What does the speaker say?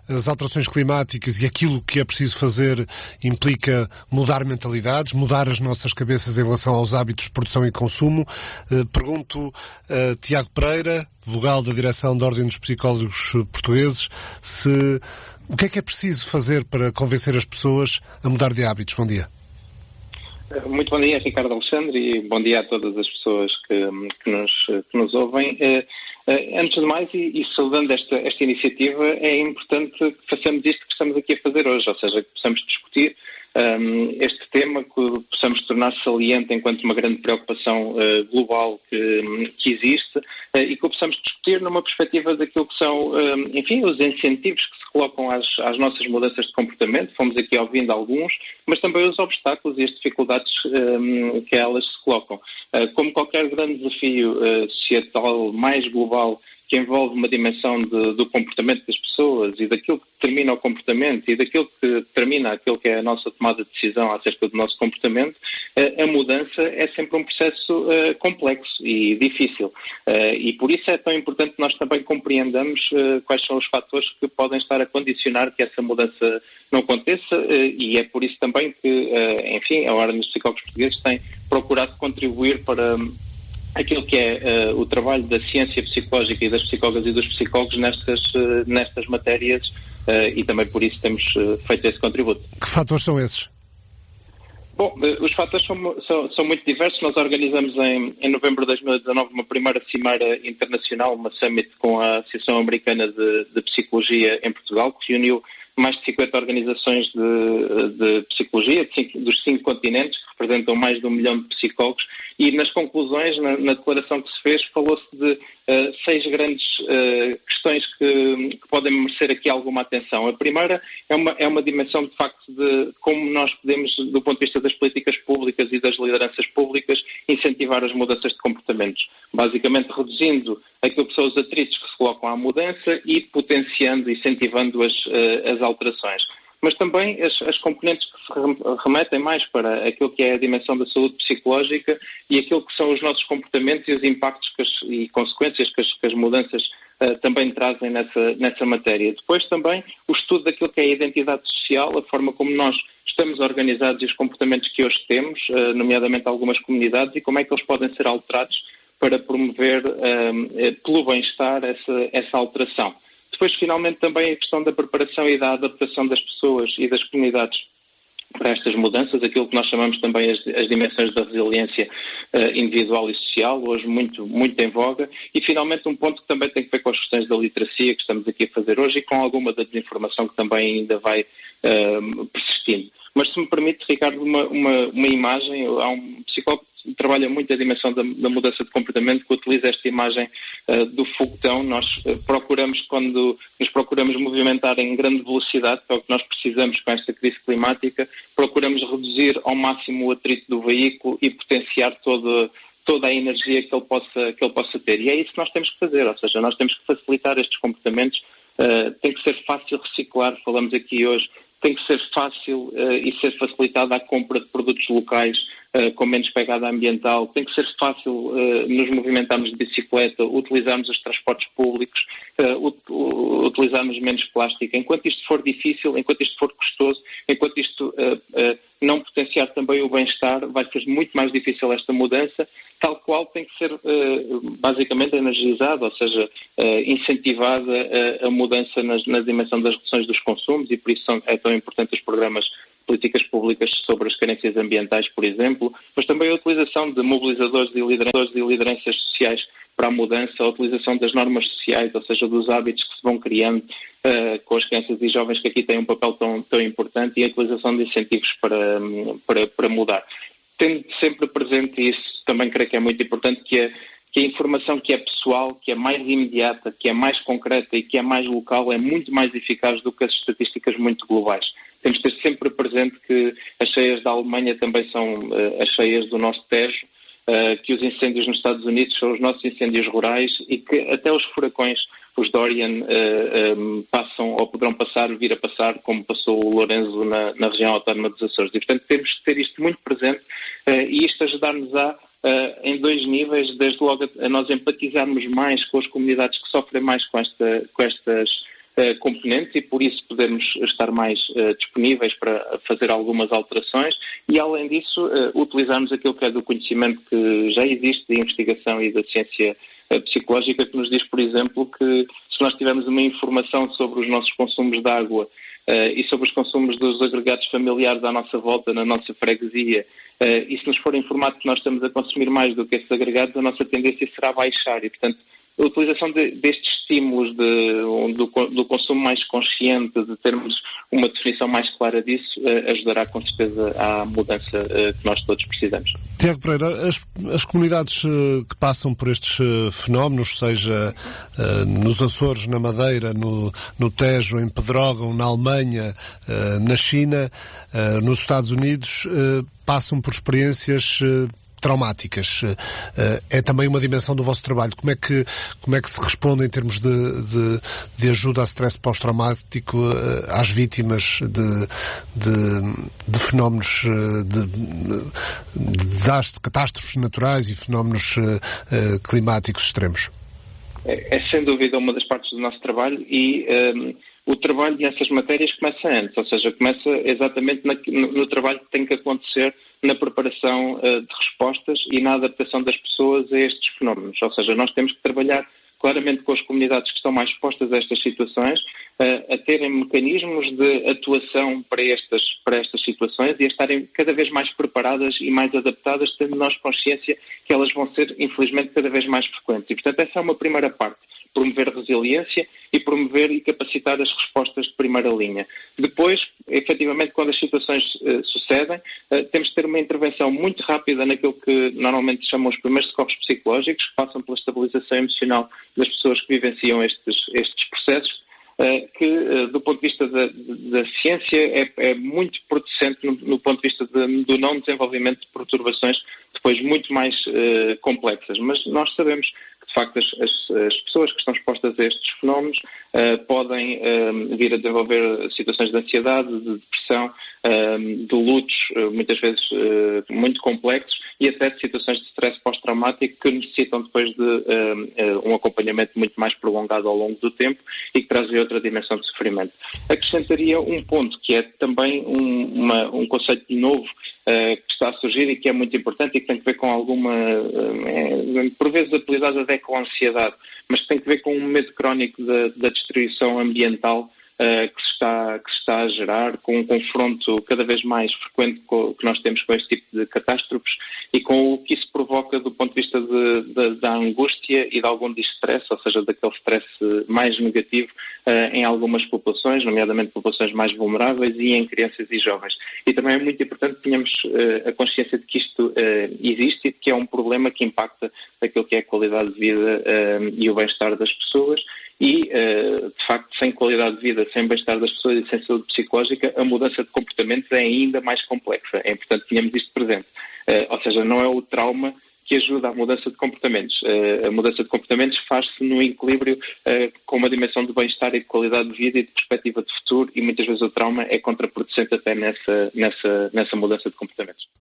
as alterações climáticas e aquilo que é preciso fazer implica mudar mentalidades, mudar as nossas cabeças em relação aos hábitos de produção e consumo. Pergunto a Tiago Pereira, vogal da Direção da Ordem dos Psicólogos Portugueses, o que é preciso fazer para convencer as pessoas a mudar de hábitos? Bom dia. Muito bom dia, Ricardo Alexandre, e bom dia a todas as pessoas que nos ouvem. Antes de mais, e saudando esta iniciativa, é importante que façamos isto que estamos aqui a fazer hoje, ou seja, que possamos discutir este tema, que possamos tornar saliente enquanto uma grande preocupação global que existe e que o possamos discutir numa perspectiva daquilo que são, os incentivos que se colocam às nossas mudanças de comportamento. Fomos aqui ouvindo alguns, mas também os obstáculos e as dificuldades que elas se colocam. Como qualquer grande desafio societal mais global, que envolve uma dimensão do comportamento das pessoas e daquilo que determina o comportamento e daquilo que determina aquilo que é a nossa tomada de decisão acerca do nosso comportamento, a mudança é sempre um processo complexo e difícil. E por isso é tão importante que nós também compreendamos quais são os fatores que podem estar a condicionar que essa mudança não aconteça, e é por isso também que, a Ordem dos Psicólogos Portugueses tem procurado contribuir para aquilo que é o trabalho da ciência psicológica e das psicólogas e dos psicólogos nestas matérias, e também por isso temos feito esse contributo. Que fatores são esses? Bom, os fatores são muito diversos. Nós organizamos em novembro de 2019 uma primeira cimeira internacional, uma summit com a Associação Americana de Psicologia em Portugal, que reuniu mais de 50 organizações de psicologia dos 5 continentes, que representam mais de 1 milhão de psicólogos, e nas conclusões, na declaração que se fez, falou-se de 6 grandes questões que podem merecer aqui alguma atenção. A primeira é uma dimensão, de facto, de como nós podemos, do ponto de vista das políticas públicas e das lideranças públicas, incentivar as mudanças de comportamentos. Basicamente reduzindo aquilo que são os atritos que se colocam à mudança e potenciando, incentivando as alterações. Mas também as componentes que se remetem mais para aquilo que é a dimensão da saúde psicológica e aquilo que são os nossos comportamentos e os impactos e consequências que as mudanças também trazem nessa matéria. Depois também o estudo daquilo que é a identidade social, a forma como nós estamos organizados e os comportamentos que hoje temos, nomeadamente algumas comunidades, e como é que eles podem ser alterados para promover pelo bem-estar essa alteração. Depois, finalmente, também a questão da preparação e da adaptação das pessoas e das comunidades para estas mudanças, aquilo que nós chamamos também as dimensões da resiliência individual e social, hoje muito, muito em voga, e finalmente um ponto que também tem que ver com as questões da literacia que estamos aqui a fazer hoje e com alguma da desinformação que também ainda vai persistindo. Mas se me permite, Ricardo, uma imagem, há um psicólogo que trabalha muito a dimensão da mudança de comportamento, que utiliza esta imagem do foguetão. Nós procuramos, quando nos procuramos movimentar em grande velocidade, que é o que nós precisamos com esta crise climática, procuramos reduzir ao máximo o atrito do veículo e potenciar toda a energia que ele possa ter. E é isso que nós temos que fazer, ou seja, nós temos que facilitar estes comportamentos, tem que ser fácil reciclar, falamos aqui hoje, tem que ser fácil e ser facilitada a compra de produtos locais com menos pegada ambiental, tem que ser fácil nos movimentarmos de bicicleta, utilizarmos os transportes públicos, utilizarmos menos plástico. Enquanto isto for difícil, enquanto isto for custoso, enquanto isto não potenciar também o bem-estar, vai ser muito mais difícil esta mudança, tal qual tem que ser basicamente energizada, ou seja, incentivada a mudança na dimensão das reduções dos consumos, e por isso é tão importante os programas de políticas públicas sobre as carências ambientais, por exemplo, mas também a utilização de mobilizadores e lideranças sociais para a mudança, a utilização das normas sociais, ou seja, dos hábitos que se vão criando com as crianças e jovens, que aqui têm um papel tão importante, e a utilização de incentivos para mudar. Tendo sempre presente, e isso também creio que é muito importante, que a informação que é pessoal, que é mais imediata, que é mais concreta e que é mais local é muito mais eficaz do que as estatísticas muito globais. Temos de ter sempre presente que as cheias da Alemanha também são as cheias do nosso Tejo, que os incêndios nos Estados Unidos são os nossos incêndios rurais e que até os furacões, os Dorian, passam ou poderão vir a passar, como passou o Lorenzo na região autónoma dos Açores. E, portanto, temos de ter isto muito presente e isto ajudar-nos em 2 níveis, desde logo a nós empatizarmos mais com as comunidades que sofrem mais com estas componentes e por isso podemos estar mais disponíveis para fazer algumas alterações e, além disso, utilizarmos aquilo que é do conhecimento que já existe de investigação e da ciência psicológica, que nos diz, por exemplo, que se nós tivermos uma informação sobre os nossos consumos de água e sobre os consumos dos agregados familiares à nossa volta, na nossa freguesia, e se nos for informado que nós estamos a consumir mais do que esses agregados, a nossa tendência será baixar e, portanto, a utilização destes estímulos do consumo mais consciente, de termos uma definição mais clara disso, ajudará com certeza à mudança que nós todos precisamos. Tiago Pereira, as comunidades que passam por estes fenómenos, seja nos Açores, na Madeira, no Tejo, em Pedrógão, na Alemanha, na China, nos Estados Unidos, passam por experiências traumáticas. É também uma dimensão do vosso trabalho. Como é que se responde em termos de ajuda a stress pós-traumático às vítimas de fenómenos de desastres, catástrofes naturais e fenómenos climáticos extremos? É sem dúvida uma das partes do nosso trabalho e o trabalho nessas matérias começa antes, ou seja, começa exatamente no trabalho que tem que acontecer na preparação de respostas e na adaptação das pessoas a estes fenómenos. Ou seja, nós temos que trabalhar claramente com as comunidades que estão mais expostas a estas situações, a terem mecanismos de atuação para estas situações e a estarem cada vez mais preparadas e mais adaptadas, tendo nós consciência que elas vão ser, infelizmente, cada vez mais frequentes. E, portanto, essa é uma primeira parte. Promover resiliência e promover e capacitar as respostas de primeira linha. Depois, efetivamente, quando as situações sucedem, temos de ter uma intervenção muito rápida naquilo que normalmente se chamam os primeiros socorros psicológicos, que passam pela estabilização emocional das pessoas que vivenciam estes processos, que do ponto de vista da ciência é muito producente no ponto de vista do não desenvolvimento de perturbações depois muito mais complexas. Mas nós sabemos que, de facto, as pessoas que estão expostas a estes fenómenos podem vir a desenvolver situações de ansiedade, de depressão, de lutos, muitas vezes muito complexos, e até de situações de stress pós-traumático que necessitam depois de um acompanhamento muito mais prolongado ao longo do tempo e que trazem outra dimensão de sofrimento. Acrescentaria um ponto, que é também um conceito novo que está a surgir e que é muito importante e que tem que ver com alguma, por vezes apelidada de eco-ansiedade, mas que tem que ver com um medo crónico da destruição ambiental que se está a gerar, com um confronto cada vez mais frequente que nós temos com este tipo de catástrofes e com o que isso provoca do ponto de vista da angústia e de algum distress, ou seja, daquele stress mais negativo em algumas populações, nomeadamente populações mais vulneráveis e em crianças e jovens. E também é muito importante que tenhamos a consciência de que isto existe e de que é um problema que impacta aquilo que é a qualidade de vida e o bem-estar das pessoas. E, de facto, sem qualidade de vida, sem bem-estar das pessoas e sem saúde psicológica, a mudança de comportamentos é ainda mais complexa. É importante que tenhamos isto presente. Ou seja, não é o trauma que ajuda à mudança de comportamentos. A mudança de comportamentos faz-se no equilíbrio com uma dimensão de bem-estar e de qualidade de vida e de perspectiva de futuro, e muitas vezes o trauma é contraproducente até nessa mudança de comportamentos.